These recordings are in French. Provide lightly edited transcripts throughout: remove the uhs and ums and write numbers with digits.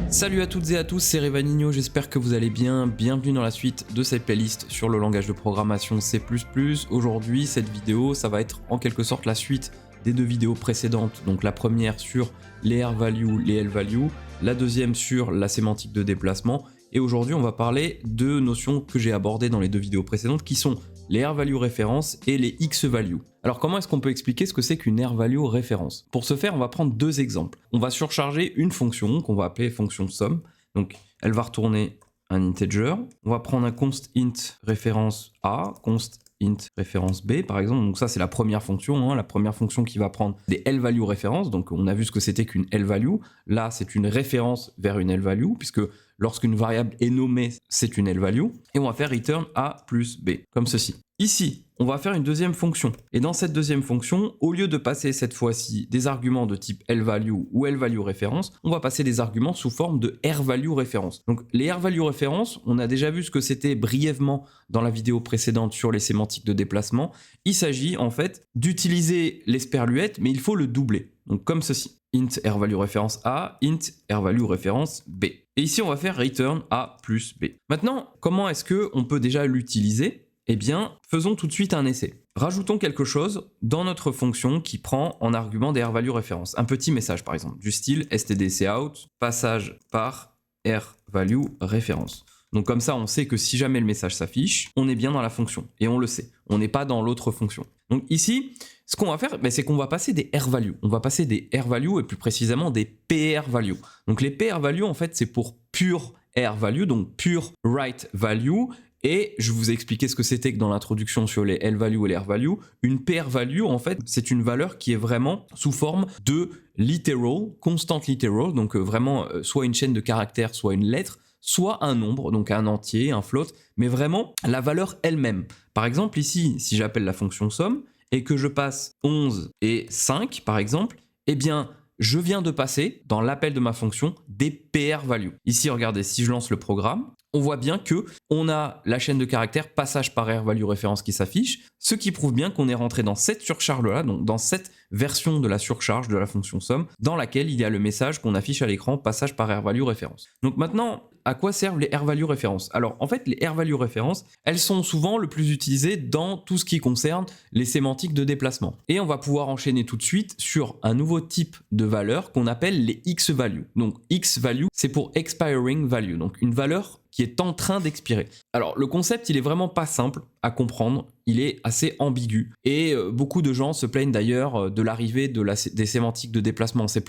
Salut à toutes et à tous, c'est Revanigno, j'espère que vous allez bien. Bienvenue dans la suite de cette playlist sur le langage de programmation C++. Aujourd'hui, cette vidéo, ça va être en quelque sorte la suite des deux vidéos précédentes. Donc la première sur les R-values, les L-values, la deuxième sur la sémantique de déplacement. Et aujourd'hui, on va parler de notions que j'ai abordées dans les deux vidéos précédentes qui sont les R-value références et les X-value. Alors comment est-ce qu'on peut expliquer ce que c'est qu'une R-value référence? Pour ce faire, on va prendre deux exemples. On va surcharger une fonction qu'on va appeler fonction sum. Donc elle va retourner un integer. On va prendre un const int référence A, const int référence B par exemple. Donc ça c'est la première fonction, la première fonction qui va prendre des L-value références. Donc on a vu ce que c'était qu'une L-value. Là c'est une référence vers une L-value puisque lorsqu'une variable est nommée, c'est une L-value. Et on va faire return A plus B, comme ceci. Ici, on va faire une deuxième fonction. Et dans cette deuxième fonction, au lieu de passer cette fois-ci des arguments de type L-value ou L-value référence, on va passer des arguments sous forme de R-value référence. Donc les R-value références, on a déjà vu ce que c'était brièvement dans la vidéo précédente sur les sémantiques de déplacement. Il s'agit en fait d'utiliser l'esperluette, mais il faut le doubler. Donc comme ceci. Int R-value référence A, int R-value référence B. Et ici, on va faire return A plus B. Maintenant, comment est-ce qu'on peut déjà l'utiliser ? Eh bien, faisons tout de suite un essai. Rajoutons quelque chose dans notre fonction qui prend en argument des R-value références. Un petit message par exemple, du style stdcout, passage par R-value référence. Donc comme ça, on sait que si jamais le message s'affiche, on est bien dans la fonction. Et on le sait, on n'est pas dans l'autre fonction. Donc ici, ce qu'on va faire, c'est qu'on va passer des R-value. On va passer des R-value et plus précisément des PR-value. Donc les PR-value, en fait, c'est pour pure R-value, donc pure write value. Et je vous ai expliqué ce que c'était que dans l'introduction sur les L-value et les R-value. Une PR-value, en fait, c'est une valeur qui est vraiment sous forme de literal, constant literal, donc vraiment soit une chaîne de caractères, soit une lettre, soit un nombre, donc un entier, un float, mais vraiment la valeur elle-même. Par exemple, ici, si j'appelle la fonction sum et que je passe 11 et 5, par exemple, eh bien, je viens de passer, dans l'appel de ma fonction, des PR-value. Ici, regardez, si je lance le programme, on voit bien qu'on a la chaîne de caractères passage par R-value référence qui s'affiche, ce qui prouve bien qu'on est rentré dans cette surcharge-là, donc dans cette version de la surcharge de la fonction sum, dans laquelle il y a le message qu'on affiche à l'écran, passage par R-value référence. Donc maintenant, à quoi servent les R-value références? Alors en fait, les R-value références, elles sont souvent le plus utilisées dans tout ce qui concerne les sémantiques de déplacement. Et on va pouvoir enchaîner tout de suite sur un nouveau type de valeur qu'on appelle les X-value. Donc X-value, c'est pour expiring value, donc une valeur qui est en train d'expirer. Alors le concept, il est vraiment pas simple à comprendre, il est assez ambigu. Et beaucoup de gens se plaignent d'ailleurs de l'arrivée des sémantiques de déplacement en C++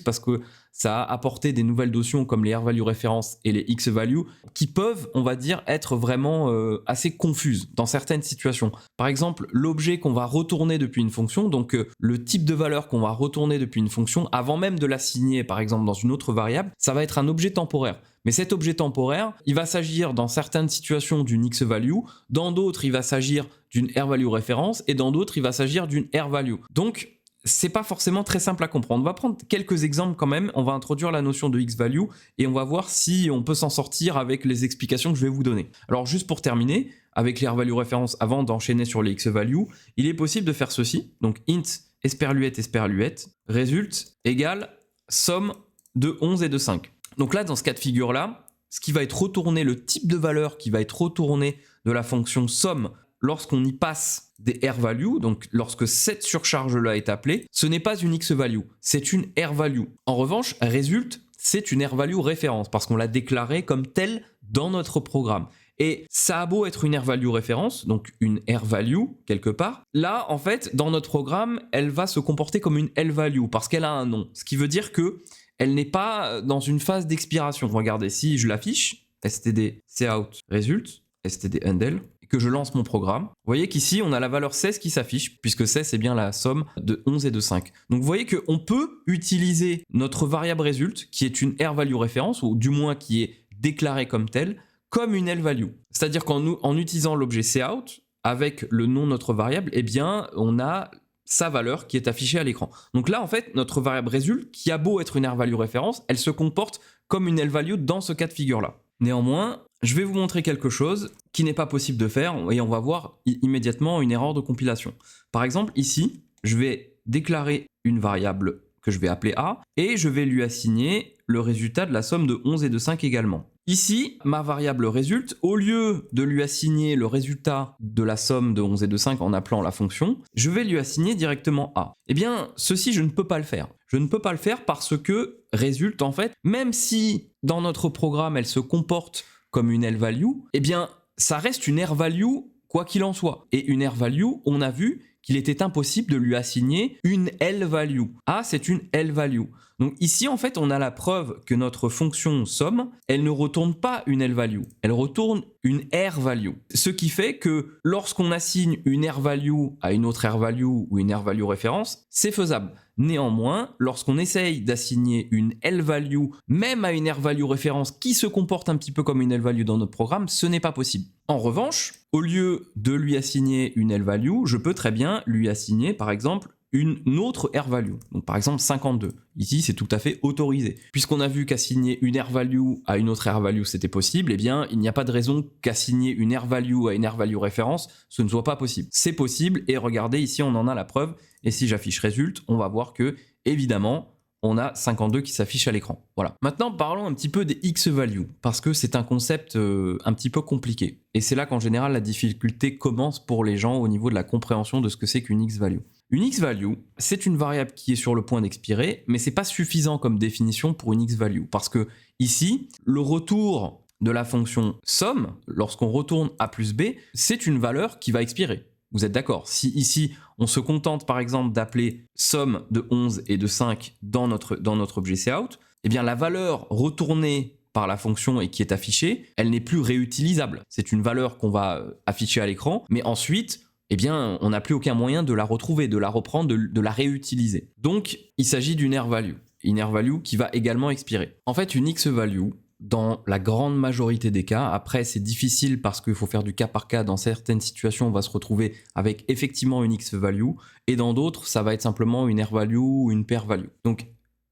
parce que ça a apporté des nouvelles notions comme les R-value références et les X-value qui peuvent, on va dire, être vraiment assez confuses dans certaines situations. Par exemple, l'objet qu'on va retourner depuis une fonction, donc le type de valeur qu'on va retourner depuis une fonction, avant même de l'assigner par exemple dans une autre variable, ça va être un objet temporaire. Mais cet objet temporaire, il va s'agir dans certaines situations d'une X-value, dans d'autres il va s'agir d'une R-value référence et dans d'autres il va s'agir d'une R-value. Donc c'est pas forcément très simple à comprendre. On va prendre quelques exemples quand même, on va introduire la notion de X-value et on va voir si on peut s'en sortir avec les explications que je vais vous donner. Alors juste pour terminer, avec les R-value références, avant d'enchaîner sur les X-value, il est possible de faire ceci, donc int esperluette résulte égale somme de 11 et de 5. Donc là, dans ce cas de figure-là, ce qui va être retourné, le type de valeur qui va être retourné de la fonction somme lorsqu'on y passe des R-value, donc lorsque cette surcharge-là est appelée, ce n'est pas une X-value, c'est une R-value. En revanche, résulte, c'est une R-value référence parce qu'on l'a déclarée comme telle dans notre programme. Et ça a beau être une R-value référence, donc une R-value quelque part, là en fait dans notre programme elle va se comporter comme une L-value parce qu'elle a un nom, ce qui veut dire que elle n'est pas dans une phase d'expiration. Regardez, si je l'affiche, stdcout result, stdhandle, et que je lance mon programme, vous voyez qu'ici on a la valeur 16 qui s'affiche, puisque 16 c'est bien la somme de 11 et de 5. Donc vous voyez qu'on peut utiliser notre variable result, qui est une R-value référence, ou du moins qui est déclarée comme telle, comme une L-value. C'est-à-dire qu'en utilisant l'objet cout, avec le nom de notre variable, eh bien on a sa valeur qui est affichée à l'écran. Donc là, en fait, notre variable result, qui a beau être une R-value référence, elle se comporte comme une L-value dans ce cas de figure-là. Néanmoins, je vais vous montrer quelque chose qui n'est pas possible de faire et on va voir immédiatement une erreur de compilation. Par exemple, ici, je vais déclarer une variable que je vais appeler A et je vais lui assigner le résultat de la somme de 11 et de 5 également. Ici, ma variable résulte, au lieu de lui assigner le résultat de la somme de 11 et de 5 en appelant la fonction, je vais lui assigner directement A. Eh bien, ceci, je ne peux pas le faire. Je ne peux pas le faire parce que résulte, en fait, même si dans notre programme, elle se comporte comme une L-value, eh bien, ça reste une R-value quoi qu'il en soit. Et une R-value, on a vu qu'il était impossible de lui assigner une L-value. A, c'est une L-value. Donc ici, en fait, on a la preuve que notre fonction somme, elle ne retourne pas une L-value, elle retourne une R-value. Ce qui fait que lorsqu'on assigne une R-value à une autre R-value ou une R-value référence, c'est faisable. Néanmoins, lorsqu'on essaye d'assigner une L-value, même à une R-value référence qui se comporte un petit peu comme une L-value dans notre programme, ce n'est pas possible. En revanche, au lieu de lui assigner une L-value, je peux très bien lui assigner, par exemple, une autre R-value. Donc par exemple 52. Ici, c'est tout à fait autorisé. Puisqu'on a vu qu'assigner une R-value à une autre R-value, c'était possible, eh bien, il n'y a pas de raison qu'assigner une R-value à une R-value référence, ce ne soit pas possible. C'est possible, et regardez, ici, on en a la preuve. Et si j'affiche résulte, on va voir que, évidemment, on a 52 qui s'affiche à l'écran. Voilà. Maintenant, parlons un petit peu des X-values, parce que c'est un concept un petit peu compliqué. Et c'est là qu'en général, la difficulté commence pour les gens au niveau de la compréhension de ce que c'est qu'une X-value. Une X-value, c'est une variable qui est sur le point d'expirer, mais c'est pas suffisant comme définition pour une X-value, parce que ici, le retour de la fonction somme, lorsqu'on retourne A plus B, c'est une valeur qui va expirer. Vous êtes d'accord? Si ici, on se contente par exemple d'appeler somme de 11 et de 5 dans notre objet cout, eh bien la valeur retournée par la fonction et qui est affichée, elle n'est plus réutilisable. C'est une valeur qu'on va afficher à l'écran, mais ensuite, eh bien, on n'a plus aucun moyen de la retrouver, de la reprendre, de la réutiliser. Donc, il s'agit d'une R-value. Une R-value qui va également expirer. En fait, une X-value, dans la grande majorité des cas, après c'est difficile parce qu'il faut faire du cas par cas, dans certaines situations on va se retrouver avec effectivement une X-value, et dans d'autres ça va être simplement une R-value ou une pair-value. Donc,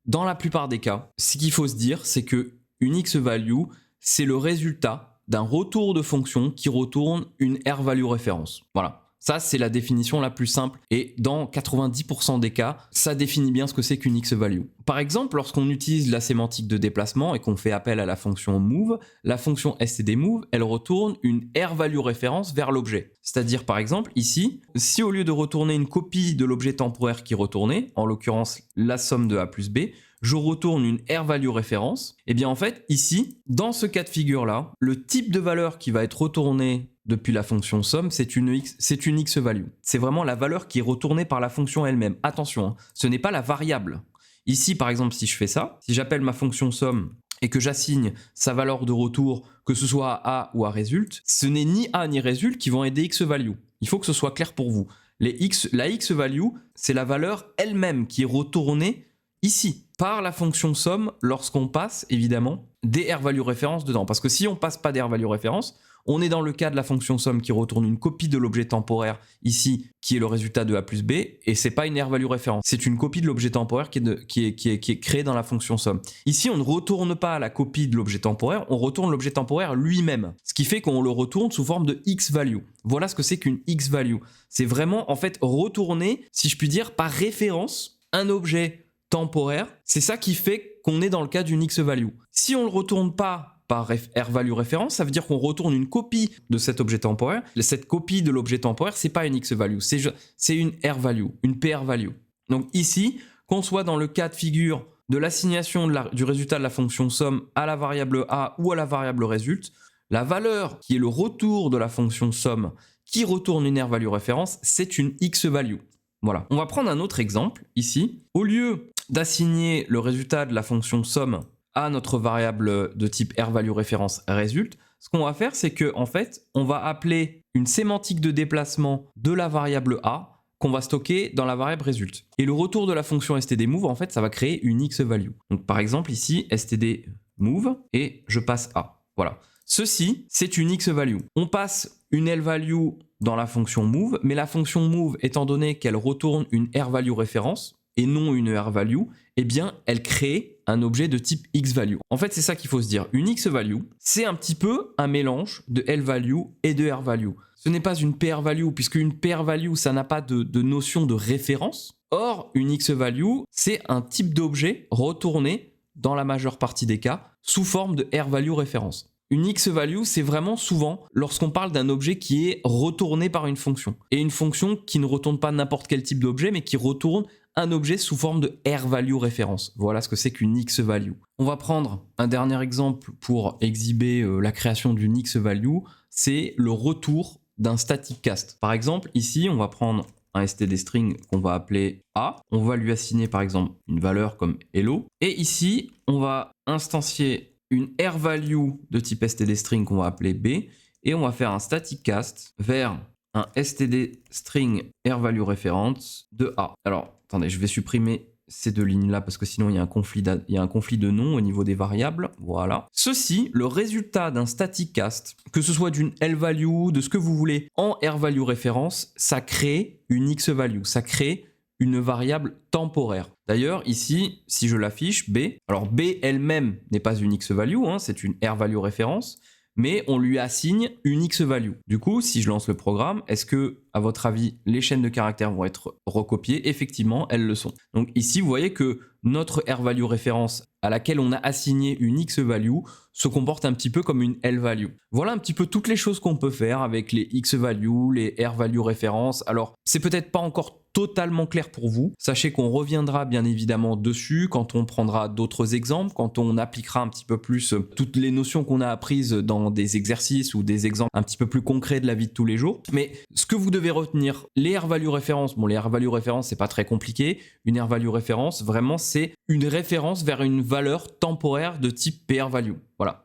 dans la plupart des cas, ce qu'il faut se dire, c'est que une X-value, c'est le résultat d'un retour de fonction qui retourne une R-value référence. Voilà. Ça, c'est la définition la plus simple et dans 90% des cas, ça définit bien ce que c'est qu'une X-value. Par exemple, lorsqu'on utilise la sémantique de déplacement et qu'on fait appel à la fonction move, la fonction stdmove, elle retourne une R-value référence vers l'objet. C'est-à-dire, par exemple, ici, si au lieu de retourner une copie de l'objet temporaire qui retournait, en l'occurrence la somme de A plus B, je retourne une R-value référence, et bien en fait, ici, dans ce cas de figure-là, le type de valeur qui va être retournée depuis la fonction somme, c'est une X-value. C'est vraiment la valeur qui est retournée par la fonction elle-même. Attention, hein, ce n'est pas la variable. Ici, par exemple, si je fais ça, si j'appelle ma fonction somme et que j'assigne sa valeur de retour, que ce soit à A ou à résulte, ce n'est ni A ni résulte qui vont aider X-value. Il faut que ce soit clair pour vous. La X-value, c'est la valeur elle-même qui est retournée ici, par la fonction somme, lorsqu'on passe, évidemment, des R-value références dedans. Parce que si on ne passe pas des R-value références, on est dans le cas de la fonction somme qui retourne une copie de l'objet temporaire, ici, qui est le résultat de A plus B, et c'est pas une R-value référence. C'est une copie de l'objet temporaire qui est créée dans la fonction somme. Ici, on ne retourne pas la copie de l'objet temporaire, on retourne l'objet temporaire lui-même. Ce qui fait qu'on le retourne sous forme de X-value. Voilà ce que c'est qu'une X-value. C'est vraiment, en fait, retourner, si je puis dire, par référence, un objet temporaire. C'est ça qui fait qu'on est dans le cas d'une X-value. Si on ne le retourne pas par R-value référence, ça veut dire qu'on retourne une copie de cet objet temporaire. Cette copie de l'objet temporaire, c'est pas une X-value, c'est une R-value, une PR-value. Donc ici, qu'on soit dans le cas de figure de l'assignation du résultat de la fonction somme à la variable A ou à la variable résulte, la valeur qui est le retour de la fonction somme qui retourne une R-value référence, c'est une X-value. Voilà. On va prendre un autre exemple ici. Au lieu d'assigner le résultat de la fonction somme à notre variable de type R-value référence résulte, ce qu'on va faire, c'est que en fait, on va appeler une sémantique de déplacement de la variable A qu'on va stocker dans la variable résulte. Et le retour de la fonction stdmove, en fait, ça va créer une X-value. Donc par exemple ici, stdmove et je passe A. Voilà. Ceci, c'est une X-value. On passe une L-value dans la fonction move, mais la fonction move, étant donné qu'elle retourne une R-value référence et non une R-value, eh bien, elle crée un objet de type X-value. En fait, c'est ça qu'il faut se dire. Une X-value, c'est un petit peu un mélange de L-value et de R-value. Ce n'est pas une PR-value, puisque une PR-value, ça n'a pas de notion de référence. Or, une X-value, c'est un type d'objet retourné dans la majeure partie des cas, sous forme de R-value référence. Une X-value, c'est vraiment souvent lorsqu'on parle d'un objet qui est retourné par une fonction. Et une fonction qui ne retourne pas n'importe quel type d'objet, mais qui retourne un objet sous forme de R-value référence. Voilà ce que c'est qu'une X-value. On va prendre un dernier exemple pour exhiber la création d'une X-value, c'est le retour d'un static cast. Par exemple, ici, on va prendre un std string qu'on va appeler A. On va lui assigner par exemple une valeur comme hello. Et ici, on va instancier une R-value de type std string qu'on va appeler B. Et on va faire un static cast vers un std string R-value référence de A. Alors, attendez, je vais supprimer ces deux lignes-là parce que sinon il y a un conflit de nom au niveau des variables. Voilà. Ceci, le résultat d'un static cast, que ce soit d'une L-value, de ce que vous voulez, en R-value référence, ça crée une X-value, ça crée une variable temporaire. D'ailleurs, ici, si je l'affiche, B, alors B elle-même n'est pas une X-value, hein, c'est une R-value référence, mais on lui assigne une X-value. Du coup, si je lance le programme, est-ce que, à votre avis, les chaînes de caractères vont être recopiées? Effectivement, elles le sont. Donc ici, vous voyez que notre R-value référence à laquelle on a assigné une X-value se comporte un petit peu comme une L-value. Voilà un petit peu toutes les choses qu'on peut faire avec les X-value, les R-value références. Alors, c'est peut-être pas encore totalement clair pour vous. Sachez qu'on reviendra bien évidemment dessus quand on prendra d'autres exemples, quand on appliquera un petit peu plus toutes les notions qu'on a apprises dans des exercices ou des exemples un petit peu plus concrets de la vie de tous les jours. Mais ce que vous devez retenir, les R-value références, bon les R-value références c'est pas très compliqué, une R-value référence vraiment c'est une référence vers une valeur temporaire de type PR-value.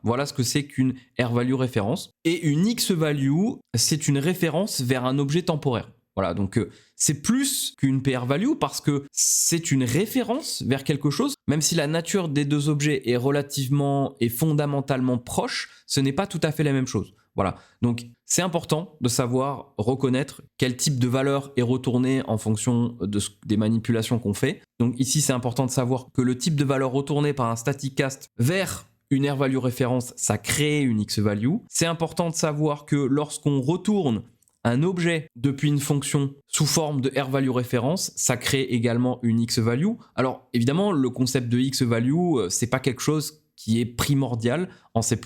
Voilà ce que c'est qu'une R-value référence. Et une X-value, c'est une référence vers un objet temporaire. Voilà, donc c'est plus qu'une PR-value parce que c'est une référence vers quelque chose, même si la nature des deux objets est relativement et fondamentalement proche, ce n'est pas tout à fait la même chose. Voilà, donc c'est important de savoir reconnaître quel type de valeur est retourné en fonction des manipulations qu'on fait. Donc ici, c'est important de savoir que le type de valeur retournée par un static cast vers une R-value référence, ça crée une X-value. C'est important de savoir que lorsqu'on retourne un objet depuis une fonction sous forme de R-value référence, ça crée également une X-value. Alors évidemment, le concept de X-value, c'est pas quelque chose qui est primordial en C++,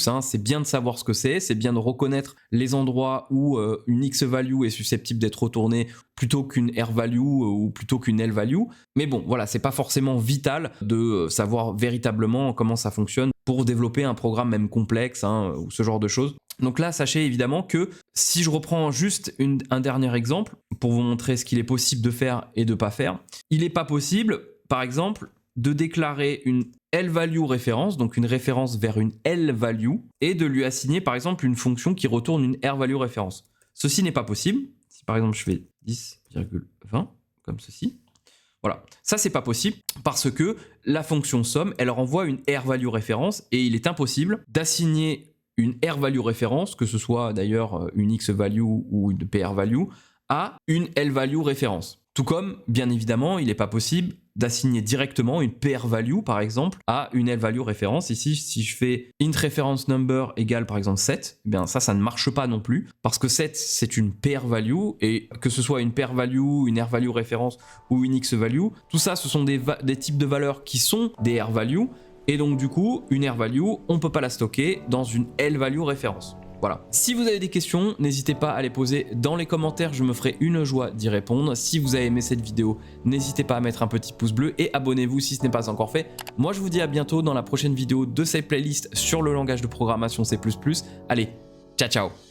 hein. C'est bien de savoir ce que c'est bien de reconnaître les endroits où une X-value est susceptible d'être retournée plutôt qu'une R-value ou plutôt qu'une L-value. Mais bon, voilà, c'est pas forcément vital de savoir véritablement comment ça fonctionne pour développer un programme même complexe, hein, ou ce genre de choses. Donc là, sachez évidemment que si je reprends juste un dernier exemple pour vous montrer ce qu'il est possible de faire et de ne pas faire, il n'est pas possible, par exemple, de déclarer une L-value référence, donc une référence vers une L-value, et de lui assigner par exemple une fonction qui retourne une R-value référence. Ceci n'est pas possible. Si par exemple je fais 10,20, comme ceci, voilà, ça c'est pas possible parce que la fonction somme, elle renvoie une R-value référence et il est impossible d'assigner une R-value référence, que ce soit d'ailleurs une X-value ou une PR-value, à une L-value référence. Tout comme, bien évidemment, il n'est pas possible d'assigner directement une PR-value, par exemple, à une L-value référence. Ici, si je fais int reference number égale, par exemple, 7, eh bien ça ne marche pas non plus, parce que 7, c'est une PR-value, et que ce soit une PR-value, une R-value référence ou une X-value, tout ça, ce sont des types de valeurs qui sont des R-value, et donc du coup, une R-value, on ne peut pas la stocker dans une L-value référence. Voilà. Si vous avez des questions, n'hésitez pas à les poser dans les commentaires, je me ferai une joie d'y répondre. Si vous avez aimé cette vidéo, n'hésitez pas à mettre un petit pouce bleu et abonnez-vous si ce n'est pas encore fait. Moi, je vous dis à bientôt dans la prochaine vidéo de cette playlist sur le langage de programmation C++. Allez, ciao ciao!